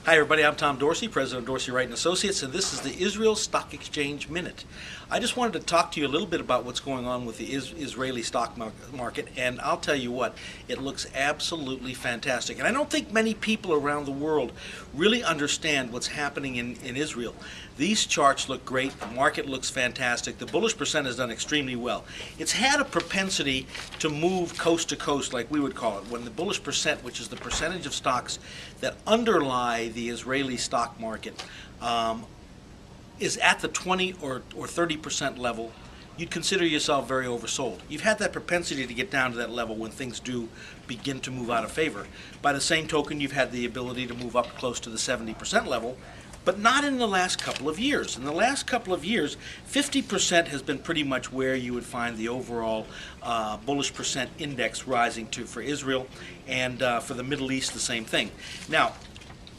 Hi everybody, I'm Tom Dorsey, President of Dorsey Wright & Associates, and this is the Israel Stock Exchange Minute. I just wanted to talk to you a little bit about what's going on with the Israeli stock market, and I'll tell you what, it looks absolutely fantastic. And I don't think many people around the world really understand what's happening in Israel. These charts look great, the market looks fantastic, the bullish percent has done extremely well. It's had a propensity to move coast to coast, like we would call it, when the bullish percent, which is the percentage of stocks that underlie the Israeli stock market, is at the 20 or 30% level, you'd consider yourself very oversold. You've had that propensity to get down to that level when things do begin to move out of favor. By the same token, you've had the ability to move up close to the 70% level, but not in the last couple of years. In the last couple of years, 50% has been pretty much where you would find the overall bullish percent index rising to for Israel, and for the Middle East, the same thing. Now,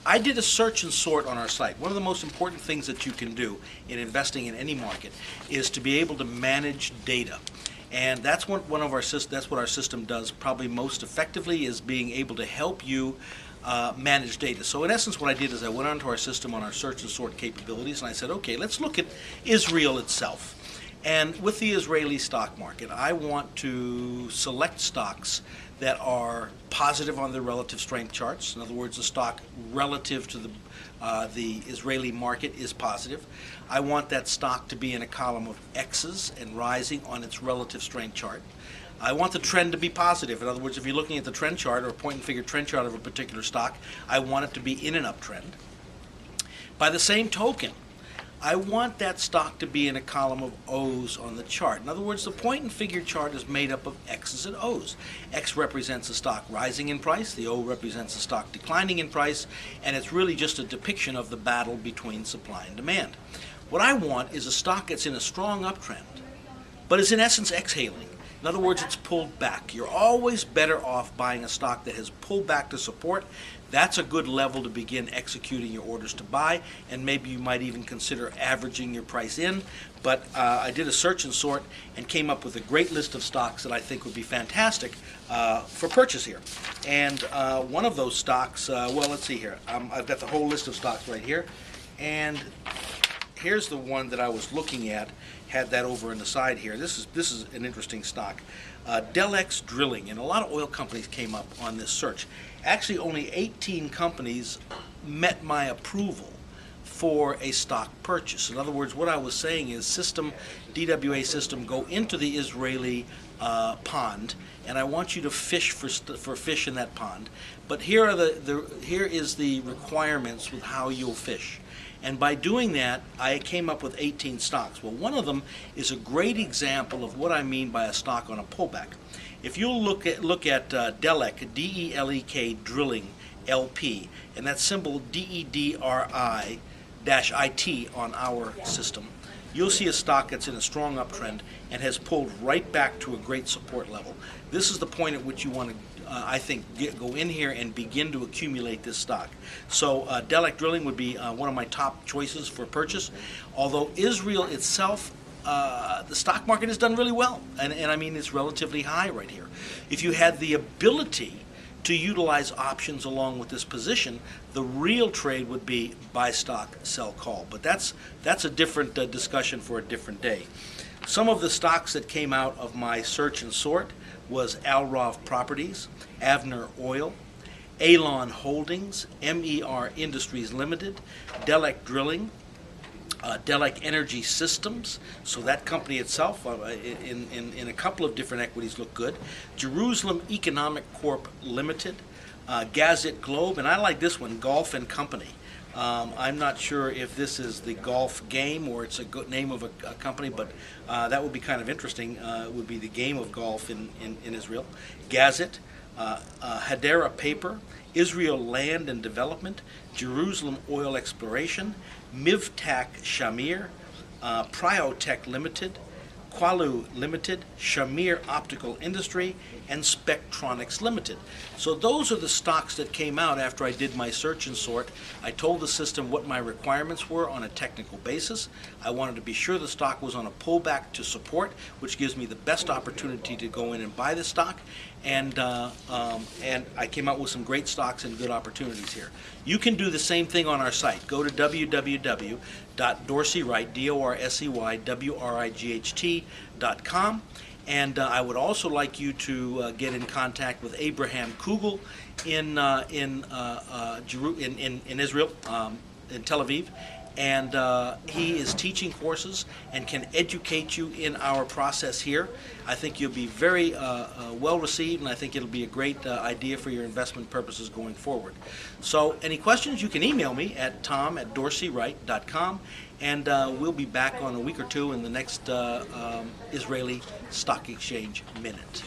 I did a search and sort on our site. One of the most important things that you can do in investing in any market is to be able to manage data. And that's what our system does probably most effectively, is being able to help you manage data. So in essence, what I did is I went onto our system on our search and sort capabilities, and I said, okay, let's look at Israel itself. And with the Israeli stock market, I want to select stocks that are positive on their relative strength charts. In other words, the stock relative to the Israeli market is positive. I want that stock to be in a column of X's and rising on its relative strength chart. I want the trend to be positive. In other words, if you're looking at the trend chart or a point and figure trend chart of a particular stock, I want it to be in an uptrend. By the same token, I want that stock to be in a column of O's on the chart. In other words, the point and figure chart is made up of X's and O's. X represents the stock rising in price, the O represents the stock declining in price, and it's really just a depiction of the battle between supply and demand. What I want is a stock that's in a strong uptrend, but is in essence exhaling. In other words, it's pulled back. You're always better off buying a stock that has pulled back to support. That's a good level to begin executing your orders to buy, and maybe you might even consider averaging your price in. But I did a search and sort and came up with a great list of stocks that I think would be fantastic for purchase here. And one of those stocks, well, let's see here. I've got the whole list of stocks right here. And here's the one that I was looking at, had that over on the side here. This is an interesting stock. Delex Drilling, and a lot of oil companies came up on this search. Actually, only 18 companies met my approval for a stock purchase. In other words, what I was saying is DWA system, go into the Israeli pond, and I want you to fish for fish in that pond. But here is the requirements with how you'll fish. And by doing that, I came up with 18 stocks. Well, one of them is a great example of what I mean by a stock on a pullback. If you'll look at DELEK, D-E-L-E-K Drilling LP, and that symbol DEDRI-IT on our system, you'll see a stock that's in a strong uptrend and has pulled right back to a great support level. This is the point at which you want to, I think, go in here and begin to accumulate this stock. So Delex Drilling would be one of my top choices for purchase. Although Israel itself, the stock market has done really well, and I mean it's relatively high right here. If you had the ability to utilize options along with this position, the real trade would be buy stock, sell call. But that's a different discussion for a different day. Some of the stocks that came out of my search and sort was Alrov Properties, Avner Oil, Alon Holdings, MER Industries Limited, Delek Drilling, Delek Energy Systems, so that company itself in a couple of different equities look good, Jerusalem Economic Corp Limited, Gazette Globe, and I like this one, Golf and Company. I'm not sure if this is the golf game or it's a good name of a company, but that would be kind of interesting. It would be the game of golf in Israel. Gazette, Hadera Paper, Israel Land and Development, Jerusalem Oil Exploration, Mivtak Shamir, Priotech Limited, Qualu Limited, Shamir Optical Industry, and Spectronics Limited. So those are the stocks that came out after I did my search and sort. I told the system what my requirements were on a technical basis. I wanted to be sure the stock was on a pullback to support, which gives me the best opportunity to go in and buy the stock. and I came out with some great stocks and good opportunities here. You can do the same thing on our site. Go to www.dorseyright, DORCEYWRIGHT.com. And I would also like you to get in contact with Abraham Kugel in Israel, in Tel Aviv, and he is teaching courses and can educate you in our process here. I think you'll be very well received, and I think it'll be a great idea for your investment purposes going forward. So any questions, you can email me at tom@dorseyright.com, and we'll be back on a week or two in the next Israeli Stock Exchange Minute.